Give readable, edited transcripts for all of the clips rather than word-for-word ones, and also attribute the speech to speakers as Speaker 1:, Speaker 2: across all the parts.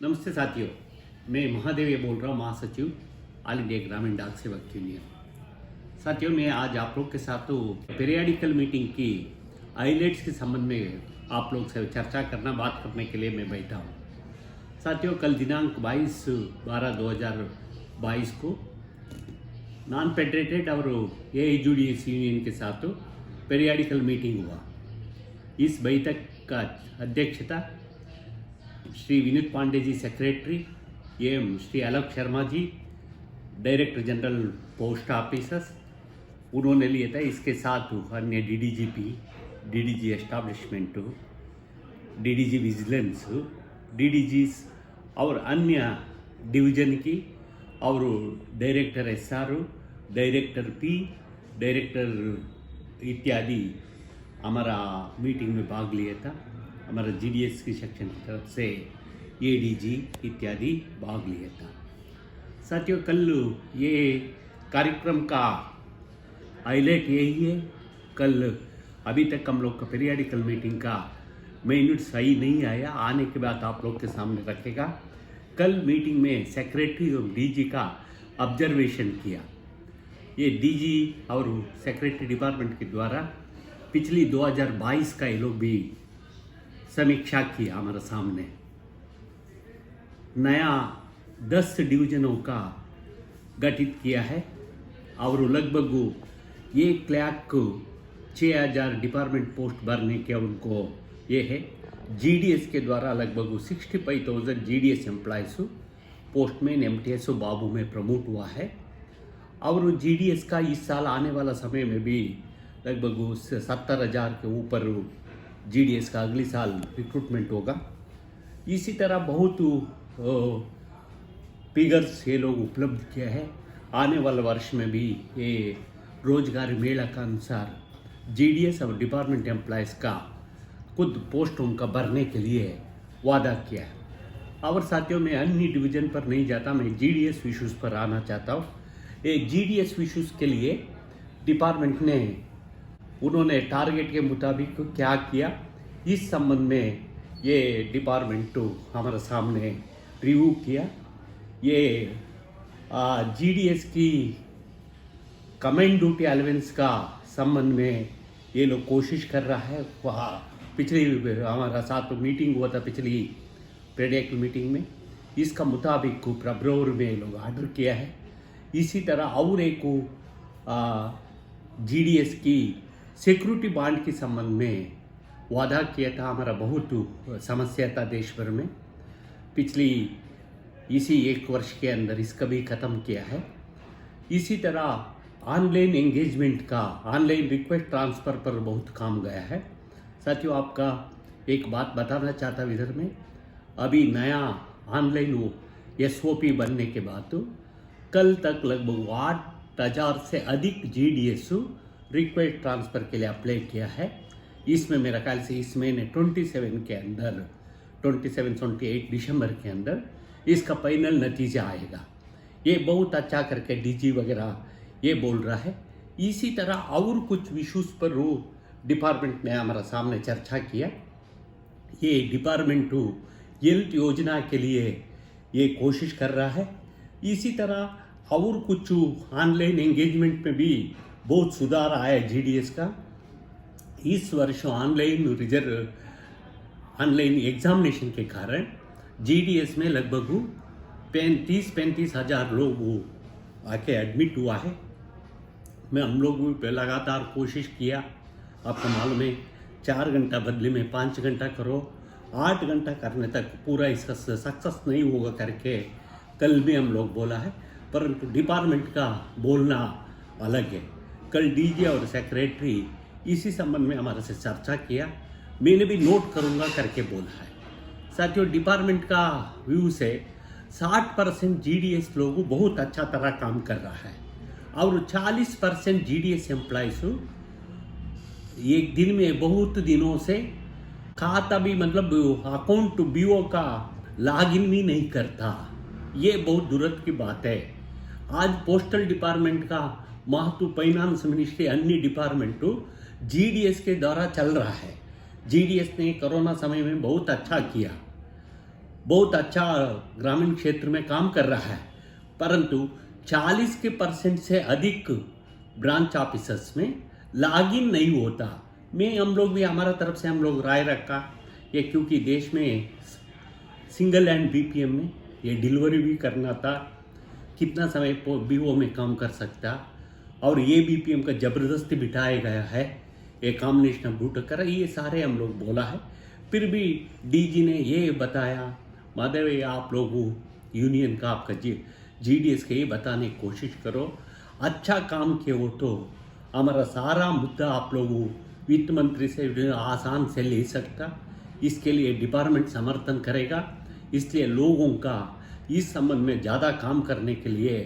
Speaker 1: नमस्ते साथियों, मैं महादेव ये बोल रहा हूँ, महासचिव ऑल इंडिया ग्रामीण डाक सेवक यूनियन। साथियों, मैं आज आप लोग के साथ पीरियडिकल मीटिंग की हाईलाइट्स के संबंध में आप लोग से चर्चा करना, बात करने के लिए मैं बैठा हूँ। साथियों, कल दिनांक 22/12/2022 को नॉन फेडरेटेड और AIJUDS यूनियन के साथ पीरियडिकल मीटिंग हुआ। इस बैठक का अध्यक्षता श्री विनीत पांडे जी सेक्रेटरी एवं Shri Alok Sharma ji director general post officers उन्होंने लिया था। इसके साथ अन्य DDGP, DDG establishment, DDG vigilance, DDGs और अन्य डिवीजन की और director SR, director P, director इत्यादि हमारा मीटिंग में भाग लिया था। हमारा GDS की सेक्शन की तरफ से ADG इत्यादि भाग लिया था। साथियों, कल ये कार्यक्रम का हाईलाइट यही है। कल अभी तक हम लोग का पीरियडिकल मीटिंग का मिनट सही नहीं आया, आने के बाद आप लोग के सामने रखेगा। कल मीटिंग में सेक्रेटरी और DG का ऑब्जर्वेशन किया। ये DG और सेक्रेटरी डिपार्टमेंट के द्वारा पिछली 2022 का ये लोग भी समीक्षा किया हमारे सामने। नया 10 डिवीजनों का गठित किया है और लगभग 1,06,000 डिपार्टमेंट पोस्ट भरने के उनको ये है। GDS के द्वारा लगभग 65,000 GDS एम्प्लॉयज़ पोस्टमैन MTS बाबू में प्रमोट हुआ है और GDS का इस साल आने वाला समय में भी लगभग 70,000 के ऊपर GDS का अगले साल रिक्रूटमेंट होगा। इसी तरह बहुत फिगर्स ये लोग उपलब्ध किया है। आने वाले वर्ष में भी ये रोजगार मेला के अनुसार GDS और डिपार्टमेंट एम्प्लॉयज़ का खुद पोस्ट उनका भरने के लिए वादा किया है। और साथियों, मैं अन्य डिवीज़न पर नहीं जाता, मैं GDS इश्यूज़ पर आना चाहता हूँ। ये GDS इश्यूज़ के लिए डिपार्टमेंट ने उन्होंने टारगेट के मुताबिक क्या किया, इस संबंध में ये डिपार्टमेंट हमारे सामने रिव्यू किया। ये GDS की कमेंट ड्यूटी अलाउंस का संबंध में ये लोग कोशिश कर रहा है। वहाँ पिछली हमारा साथ मीटिंग हुआ था, पिछली पीरियडिकल मीटिंग में इसका मुताबिक फरवरी में ये लोग ऑर्डर किया है। इसी तरह और एक GDS की सिक्योरिटी बॉन्ड के संबंध में वादा किया था। हमारा बहुत समस्या था देश भर में, पिछली इसी 1 वर्ष के अंदर इसका भी ख़त्म किया है। इसी तरह ऑनलाइन एंगेजमेंट का, ऑनलाइन रिक्वेस्ट ट्रांसफ़र पर बहुत काम गया है। साथियों, आपका एक बात बताना चाहता हूँ इधर में, अभी नया ऑनलाइन SOP बनने के बाद कल तक लगभग 8,000 से अधिक GDS रिक्वेस्ट ट्रांसफ़र के लिए अप्लाई किया है। इसमें मेरा ख्याल से इस महीने 27 के अंदर, 27-28 दिसंबर के अंदर इसका फाइनल नतीजा आएगा। ये बहुत अच्छा करके DG वगैरह ये बोल रहा है। इसी तरह और कुछ इश्यूज़ पर डिपार्टमेंट ने हमारा सामने चर्चा किया। ये डिपार्टमेंट हेल्थ योजना के लिए ये कोशिश कर रहा है। इसी तरह और कुछ ऑनलाइन एंगेजमेंट में भी बहुत सुधार आया GDS का। इस वर्ष ऑनलाइन एग्जामिनेशन के कारण GDS में लगभग 35 हज़ार लोग आके एडमिट हुआ है। हम लोग भी लगातार कोशिश किया। आपको मालूम है, 4 घंटा बदले में 5 घंटा करो, 8 घंटा करने तक पूरा इसका सक्सेस नहीं होगा करके कल भी हम लोग बोला है, परंतु डिपार्टमेंट का बोलना अलग है। कल DG और सेक्रेटरी इसी संबंध में हमारे से चर्चा किया, मैंने भी नोट करूंगा करके बोला है। साथियों, डिपार्टमेंट का व्यू से 60% GDS लोग बहुत अच्छा तरह काम कर रहा है और 40% GDS एम्प्लॉयज़ एक दिन में बहुत दिनों से खाता भी, मतलब अकाउंट BO का लॉगिन भी नहीं करता। ये बहुत दुर्द की बात है। आज पोस्टल डिपार्टमेंट का महत्व, फाइनेंस मिनिस्ट्री, अन्य डिपार्टमेंट GDS के द्वारा चल रहा है। GDS ने कोरोना समय में बहुत अच्छा किया। बहुत अच्छा ग्रामीण क्षेत्र में काम कर रहा है, परंतु 40% से अधिक ब्रांच ऑफिसर्स में लॉगिन नहीं होता। हम लोग भी हमारा तरफ से हम लोग राय रखा ये, क्योंकि देश में सिंगल हैंड बीपीएम में ये डिलीवरी भी करना था, कितना समय बीओ में काम कर सकता, और ये बीपीएम का ज़बरदस्ती बिठाया गया है, ये कॉम्बिनेशन ऑफ रूट कर, ये सारे हम लोग बोला है। फिर भी डीजी ने ये बताया, माधव ये आप लोग यूनियन का आपका जीडीएस का ये बताने की कोशिश करो, अच्छा काम किए हो तो हमारा सारा मुद्दा आप लोग वित्त मंत्री से आसान से ले सकता, इसके लिए डिपार्टमेंट समर्थन करेगा। इसलिए लोगों का इस संबंध में ज़्यादा काम करने के लिए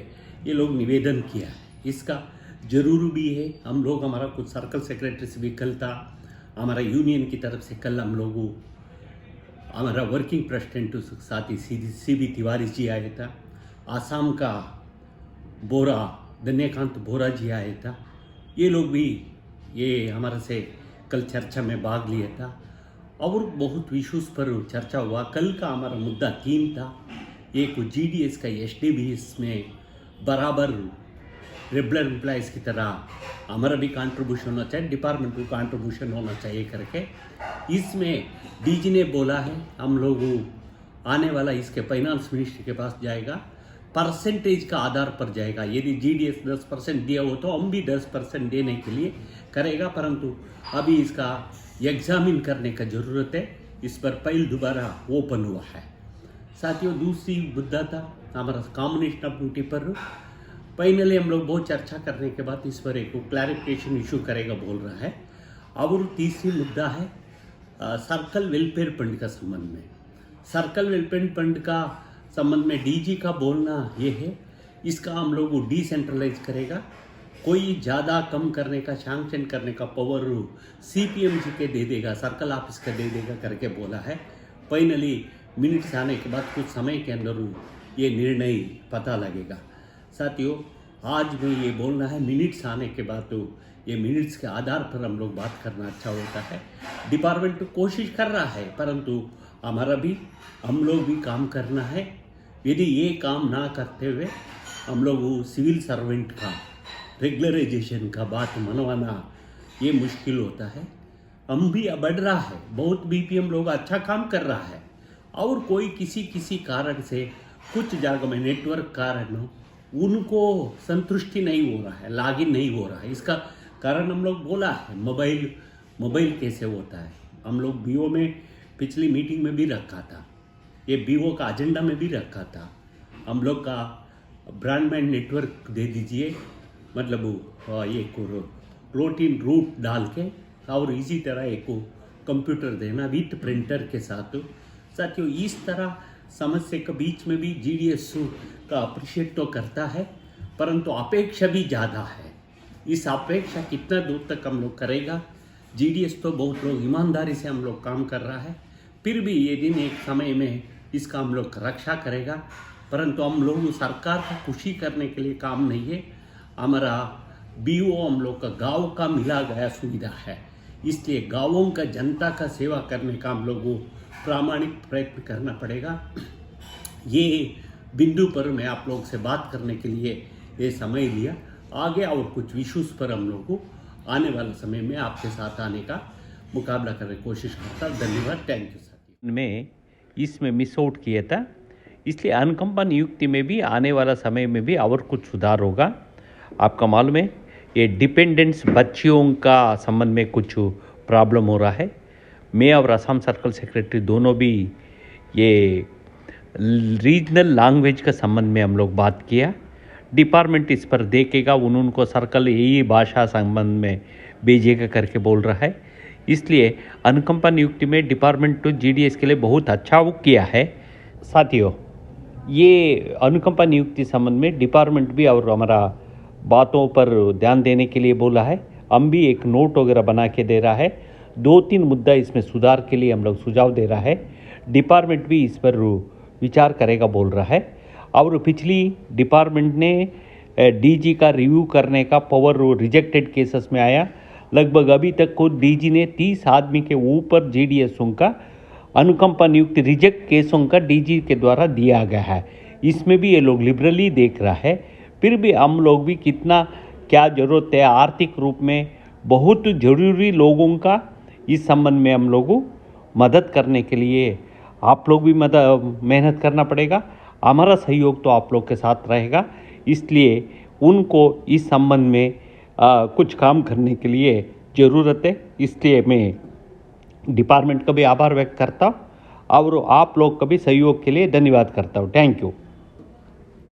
Speaker 1: ये लोग निवेदन किया है, इसका जरूर भी है। हम लोग हमारा कुछ सर्कल सेक्रेटरी से भी कल था, हमारा यूनियन की तरफ से कल हम लोग हमारा वर्किंग प्रेसिडेंट साथ ही सीबी तिवारी जी आया था, आसाम का धन्यकांत बोरा जी आया था, ये लोग भी ये हमारे से कल चर्चा में भाग लिया था और बहुत इश्यूज पर चर्चा हुआ। कल का हमारा मुद्दा 3 था, एक जीडीएस का एसडीबीएस में बराबर रेगुलर एम्प्लॉयज़ की तरह हमारा भी कंट्रीब्यूशन होना चाहिए, डिपार्टमेंट को कंट्रीब्यूशन होना चाहिए करके इसमें डीजी ने बोला है। हम लोग आने वाला इसके फाइनेंस मिनिस्ट्री के पास जाएगा, परसेंटेज का आधार पर जाएगा। यदि जीडीएस 10% दिया हो तो हम भी 10% देने के लिए करेगा, परंतु अभी इसका एग्जामिन करने का ज़रूरत है। इस पर फाइल दोबारा ओपन हुआ है। साथियों, दूसरी मुद्दा था हमारा कॉम्बिनेशन ऑफ ड्यूटी पर। फाइनली हम लोग बहुत चर्चा करने के बाद इस पर एक क्लैरिफिकेशन इशू करेगा बोल रहा है। और तीसरी मुद्दा है सर्कल वेलफेयर फंड का संबंध में। सर्कल वेलफेयर फंड का संबंध में डीजी का बोलना ये है, इसका हम लोग डिसेंट्रलाइज करेगा, कोई ज़्यादा कम करने का सैंक्शन करने का पावर सीपीएम जी के दे देगा, सर्कल ऑफिस का दे देगा करके बोला है। फाइनली मिनट्स आने के बाद कुछ समय के अंदर ये निर्णय पता लगेगा। साथियों, आज में ये बोलना है मिनट्स आने के बाद तो ये मिनट्स के आधार पर हम लोग बात करना अच्छा होता है। डिपार्टमेंट तो कोशिश कर रहा है, परंतु हम लोग भी काम करना है। यदि ये काम ना करते हुए हम लोग सिविल सर्वेंट का रेगुलराइजेशन का बात मनवाना ये मुश्किल होता है। हम भी बढ़ रहा है, बहुत बीपीएम लोग अच्छा काम कर रहा है, और कोई किसी कारण से कुछ जगह में नेटवर्क कारण उनको संतुष्टि नहीं हो रहा है, लॉगिन नहीं हो रहा है। इसका कारण हम लोग बोला है, मोबाइल कैसे होता है। हम लोग बीओ में पिछली मीटिंग में भी रखा था, ये बीओ का एजेंडा में भी रखा था। हम लोग का ब्रॉडबैंड नेटवर्क दे दीजिए, मतलब ये प्रोटीन रूट डाल के, और इसी तरह एक कंप्यूटर देना विथ प्रिंटर के साथ। साथियों, इस तरह समस्या के बीच में भी जीडीएस का अप्रिशिएट तो करता है, परंतु अपेक्षा भी ज़्यादा है। इस अपेक्षा कितना दूर तक हम लोग करेगा। जीडीएस तो बहुत लोग ईमानदारी से हम लोग काम कर रहा है, फिर भी ये दिन एक समय में इसका हम लोग रक्षा करेगा, परंतु हम लोग सरकार को खुशी करने के लिए काम नहीं है। हमारा बीओ हम लोग का गाँव का मिला गया सुविधा है, इसलिए गाँवों का जनता का सेवा करने का हम लोग प्रामाणिक प्रयत्न करना पड़ेगा। ये बिंदु पर मैं आप लोग से बात करने के लिए ये समय लिया। आगे और कुछ इश्यूज़ पर हम लोग को आने वाले समय में आपके साथ आने का मुकाबला करने की कोशिश करता। धन्यवाद, थैंक यू साथी।
Speaker 2: में इसमें मिस आउट किया था, इसलिए अनुकंपा नियुक्ति में भी आने वाला समय में भी और कुछ सुधार होगा। आपका मालूम है ये डिपेंडेंट्स बच्चियों का संबंध में कुछ प्रॉब्लम हो रहा है। मैं और असम सर्कल सेक्रेटरी दोनों भी ये रीजनल लैंग्वेज का संबंध में हम लोग बात किया। डिपार्टमेंट इस पर देखेगा, उनको सर्कल यही भाषा संबंध में भेजेगा करके बोल रहा है। इसलिए अनुकंपा नियुक्ति में डिपार्टमेंट तो जीडीएस के लिए बहुत अच्छा वो किया है। साथियों, ये अनुकंपा नियुक्ति संबंध में डिपार्टमेंट भी और हमारा बातों पर ध्यान देने के लिए बोला है। हम भी एक नोट वगैरह बना के दे रहा है। 2-3 मुद्दा इसमें सुधार के लिए हम लोग सुझाव दे रहा है। डिपार्टमेंट भी इस पर विचार करेगा बोल रहा है। और पिछली डिपार्टमेंट ने डीजी का रिव्यू करने का पावर रिजेक्टेड केसेस में आया। लगभग अभी तक को डीजी ने 30 आदमी के ऊपर जीडीएसओं का अनुकंपा नियुक्ति रिजेक्ट केसों का डीजी के द्वारा दिया गया है। इसमें भी ये लोग लिबरली देख रहा है। फिर भी हम लोग भी कितना क्या ज़रूरत है आर्थिक रूप में, बहुत ज़रूरी लोगों का इस संबंध में हम लोगों मदद करने के लिए आप लोग भी मेहनत करना पड़ेगा। हमारा सहयोग तो आप लोग के साथ रहेगा, इसलिए उनको इस संबंध में कुछ काम करने के लिए ज़रूरत है। इसलिए मैं डिपार्टमेंट का भी आभार व्यक्त करता हूँ और आप लोग का भी सहयोग के लिए धन्यवाद करता हूँ। Thank you.